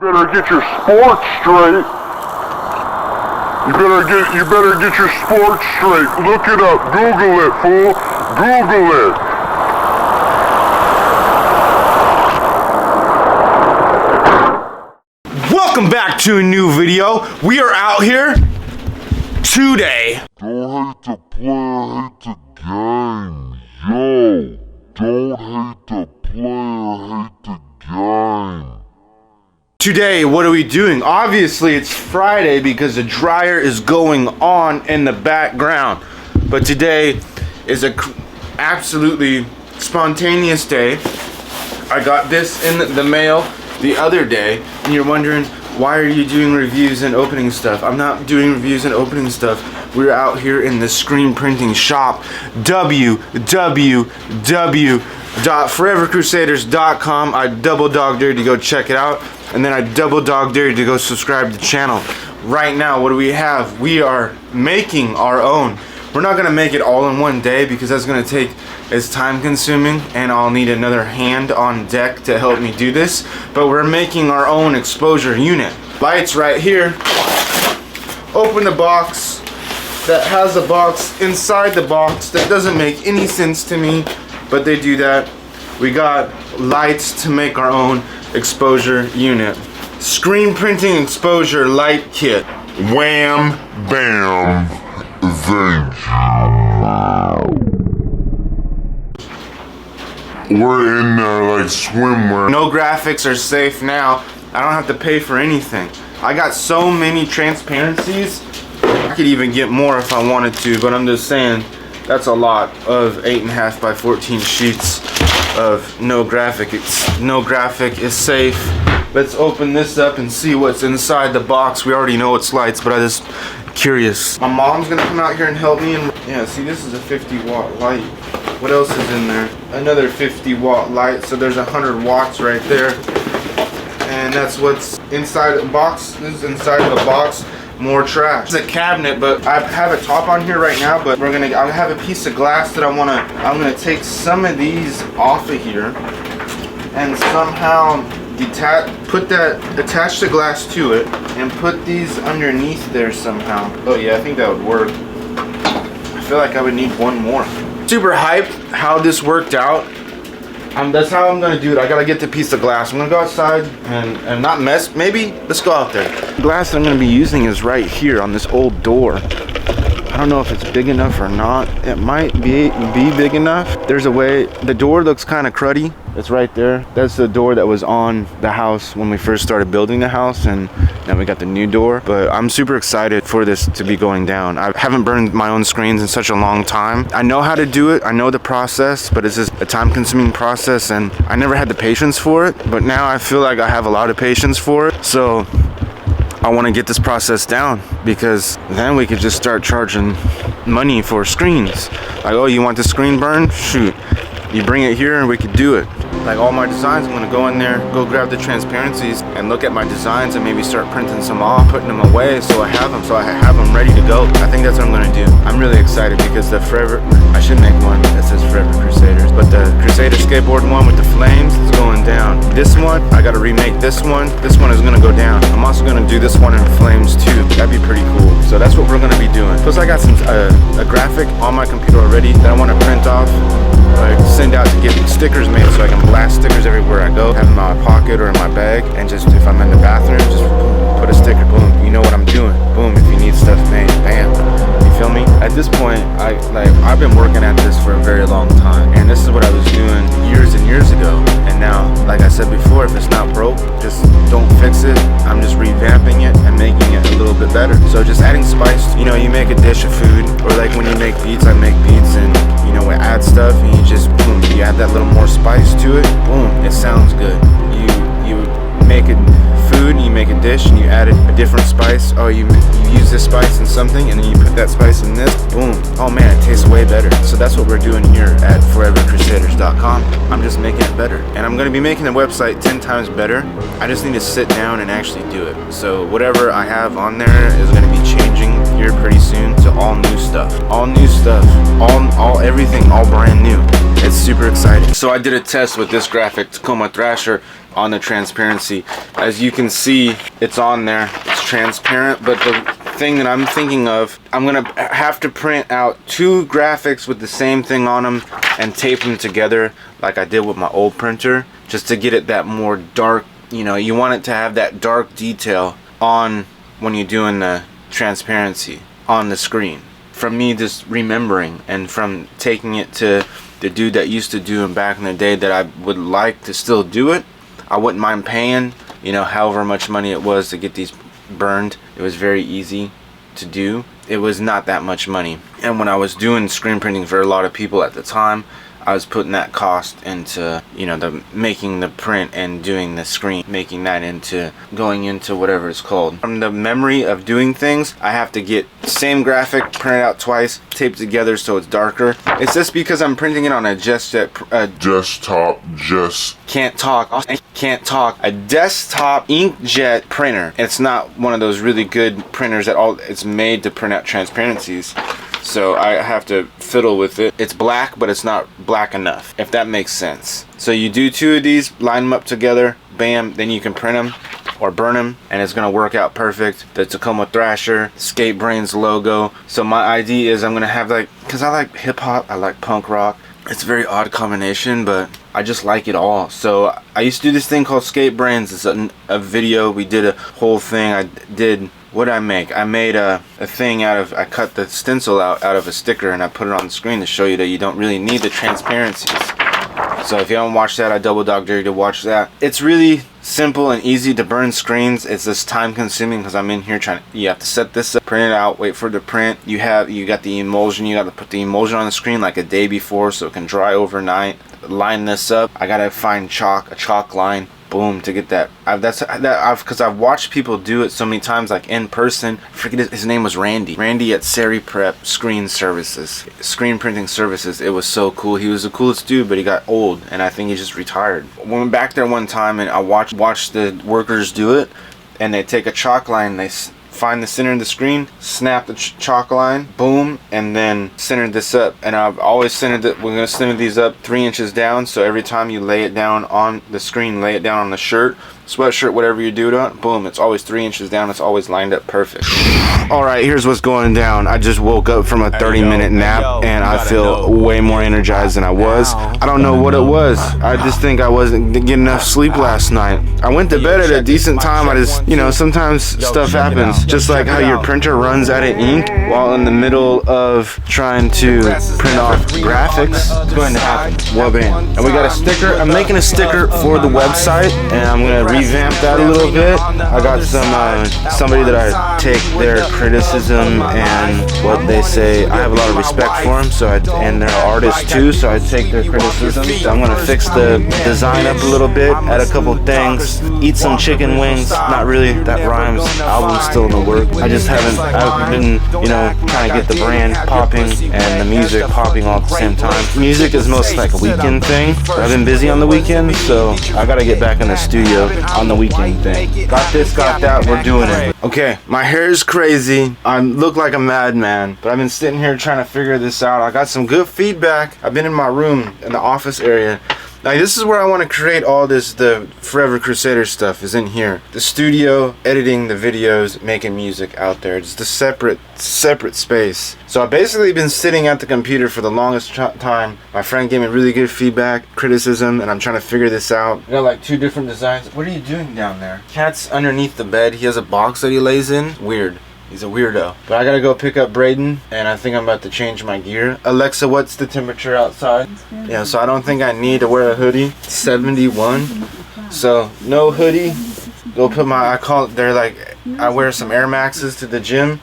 better get your sports straight. You better get your sports straight. Look it up. Google it, fool. Google it. Welcome back to a new video. We are out here today. Don't hate the player, hate the game. Yo, don't hate the player, hate the game. Today, what are we doing? Obviously, it's Friday because the dryer is going on in the background. But today is a absolutely spontaneous day. I got this in the mail the other day, and you're wondering, why are you doing reviews and opening stuff? I'm not doing reviews and opening stuff. We're out here in the screen printing shop, www.forevercrusaders.com. I double dog dare to go check it out, and then I double dog dare to go subscribe to the channel. Right now, what do we have? We are making our own. We're not gonna make it all in one day because that's gonna take, it's time consuming, and I'll need another hand on deck to help me do this. But we're making our own exposure unit. Lights right here. Open the box that has a box inside the box that doesn't make any sense to me, but they do that. We got lights to make our own exposure unit. Screen printing exposure light kit. Wham, bam, thank you. We're in there like swimwear. No graphics are safe now. I don't have to pay for anything. I got so many transparencies. I could even get more if I wanted to, but I'm just saying that's a lot of 8.5 by 14 sheets of no graphic. No graphic is safe. Let's open this up and see what's inside the box. We already know it's lights, but I just curious. My mom's gonna come out here and help me. And yeah, see, this is a 50-watt light. What else is in there? Another 50-watt light. So there's 100 watts right there. And that's what's inside the box. This is inside of the box. More trash. It's a cabinet, but I have a top on here right now, but I have a piece of glass that I'm gonna take some of these off of here and somehow attach the glass to it and put these underneath there somehow. Oh yeah, I think that would work. I feel like I would need one more. Super hyped how this worked out. That's how I'm gonna do it. I gotta get the piece of glass. I'm gonna go outside and not mess. Maybe let's go out there. The glass that I'm gonna be using is right here on this old door. I don't know if it's big enough or not. It might be big enough. There's a way. The door looks kind of cruddy. It's right there. That's the door that was on the house when we first started building the house, and now we got the new door. But I'm super excited for this to be going down. I haven't burned my own screens in such a long time. I know how to do it. I know the process, but it's just a time-consuming process, and I never had the patience for it. But now I feel like I have a lot of patience for it. So I want to get this process down, because then we could just start charging money for screens. Like, oh, you want the screen burned? Shoot, you bring it here and we could do it. Like all my designs, I'm gonna go in there, go grab the transparencies and look at my designs and maybe start printing some off, putting them away so I have them ready to go. I think that's what I'm gonna do. I'm really excited because I should make one that says Forever Crusaders, but the Crusader skateboard one with the flames is going down. This one, I gotta remake this one. This one is gonna go down. I'm also gonna do this one in flames too. That'd be pretty cool. So that's what we're gonna be doing. Plus I got some a graphic on my computer already that I wanna print off. Like send out to get stickers made so I can blast stickers everywhere I go, have them in my pocket or in my bag, and just if I'm in the bathroom, just put a sticker, boom, you know what I'm doing, boom, if you need stuff made, bam, you feel me? At this point, I've been working at this for a very long time, and this is what I was doing years and years ago, and now, like I said before, if it's not broke, just don't fix it. I'm just revamping it and making it a little bit better. So just adding spice, you know, you make a dish of food, or like when you make beats, I make beats, and you know, we add stuff and you just, boom, you add that little more spice to it, boom, it sounds good. You make a food and you make a dish and you added a different spice. Oh, you use this spice in something and then you put that spice in this, boom. Oh man, it tastes way better. So that's what we're doing here at forevercrusaders.com. I'm just making it better. And I'm gonna be making the website 10 times better. I just need to sit down and actually do it. So whatever I have on there is gonna be changing here pretty soon to all new stuff. All new stuff. Everything, all brand new. It's super exciting. So I did a test with this graphic, Tacoma Thrasher. on the transparency. As you can see, it's on there. It's transparent, but the thing that I'm thinking of, I'm gonna have to print out 2 graphics with the same thing on them and tape them together like I did with my old printer, just to get it that more dark, you know, you want it to have that dark detail on when you're doing the transparency on the screen. From me just remembering and from taking it to the dude that used to do them back in the day, that I would like to still do it. I wouldn't mind paying, you know, however much money it was to get these burned. It was very easy to do. It was not that much money. And when I was doing screen printing for a lot of people at the time, I was putting that cost into, you know, the making the print and doing the screen, making that into going into whatever it's called. From the memory of doing things, I have to get the same graphic, print it out twice, taped together so it's darker. It's just because I'm printing it on a desktop, a desktop inkjet printer. It's not one of those really good printers at all. It's made to print out transparencies. So I have to fiddle with it. It's black, but it's not black enough, if that makes sense. So you do 2 of these, line them up together, bam, then you can print them or burn them, and it's gonna work out perfect. The Tacoma Thrasher, Skatebrains logo. So my idea is I'm gonna have, like, cause I like hip hop, I like punk rock. It's a very odd combination, but I just like it all. So I used to do this thing called Skatebrains. It's a video. We did a whole thing. I did, what did I make? I made a thing out of, I cut the stencil out of a sticker and I put it on the screen to show you that you don't really need the transparencies. So if you haven't watched that, I double dog dare you to watch that. It's really simple and easy to burn screens. It's just time consuming because I'm in here trying to, you have to set this up, print it out, wait for it to print. You got the emulsion, you got to put the emulsion on the screen like a day before so it can dry overnight. Line this up. I gotta find a chalk line, boom, to get that. Because I've watched people do it so many times, like in person. I forget his name was Randy at Sari Prep Screen Printing Services. It was so cool. He was the coolest dude, but he got old and I think he just retired. We went back there one time and I watched the workers do it, and they take a chalk line, they find the center of the screen, snap the chalk line, boom, and then center this up. And I've always centered it, we're gonna center these up 3 inches down, so every time you lay it down on the screen, lay it down on the shirt, sweatshirt, whatever you do to it, boom, it's always 3 inches down, it's always lined up perfect. Alright, here's what's going down. I just woke up from a 30-minute nap and I feel way more energized than I was. I don't know what it was. I just think I wasn't getting enough sleep last night. I went to bed at a decent time. I just, you know, sometimes stuff happens. Just like how your printer runs out of ink while in the middle of trying to print off graphics. It's going to happen. Wabam. And we got a sticker. I'm making a sticker for the website and I'm going to revamp that a little bit. I got somebody that I take their criticism and what they say. I have a lot of respect for them, and they're artists too, so I take their criticism. So I'm gonna fix the design up a little bit, add a couple things, eat some chicken wings. Not really, that rhymes. Album's still in the work. I've been, you know, trying to get the brand popping and the music popping all at the same time. Music is mostly like a weekend thing. I've been busy on the weekend, so I gotta get back in the studio on the weekend thing. Got this, got that, we're doing it. Okay, my hair is crazy. I look like a madman, but I've been sitting here trying to figure this out. I got some good feedback. I've been in my room in the office area. Now this is where I want to create all this, the Forever Crusader stuff is in here. The studio, editing the videos, making music out there. It's the separate space. So I've basically been sitting at the computer for the longest time. My friend gave me really good feedback, criticism, and I'm trying to figure this out. I got like 2 different designs. What are you doing down there? Cat's underneath the bed. He has a box that he lays in. Weird. He's a weirdo. But I gotta go pick up Braden, and I think I'm about to change my gear. Alexa, what's the temperature outside? Yeah, so I don't think I need to wear a hoodie. 71. So no hoodie. Go put my, I wear some Air Maxes to the gym.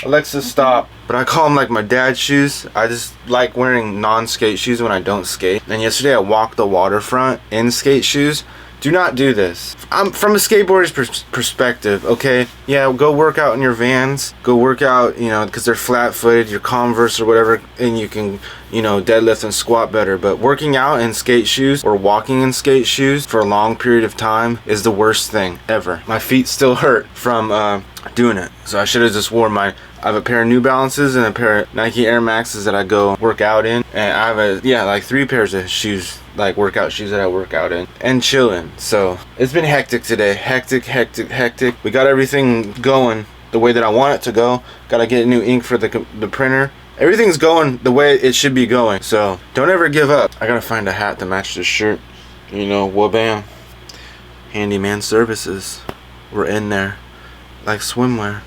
Alexa, stop. But I call them like my dad's shoes. I just like wearing non-skate shoes when I don't skate. And yesterday I walked the waterfront in skate shoes. Do not do this. I'm from a skateboarder's perspective, okay? Yeah, go work out in your Vans. Go work out, you know, because they're flat-footed, your Converse or whatever, and you can, you know, deadlift and squat better. But working out in skate shoes or walking in skate shoes for a long period of time is the worst thing ever. My feet still hurt from doing it. So I should have just worn I have a pair of New Balances and a pair of Nike Air Maxes that I go work out in, and I have like 3 pairs of shoes, like workout shoes that I work out in and chill in. So it's been hectic today. Hectic. We got everything going the way that I want it to go. Gotta get new ink for the printer. Everything's going the way it should be going. So don't ever give up. I gotta find a hat to match this shirt. You know, wha-bam. Handyman services. We're in there like swimwear.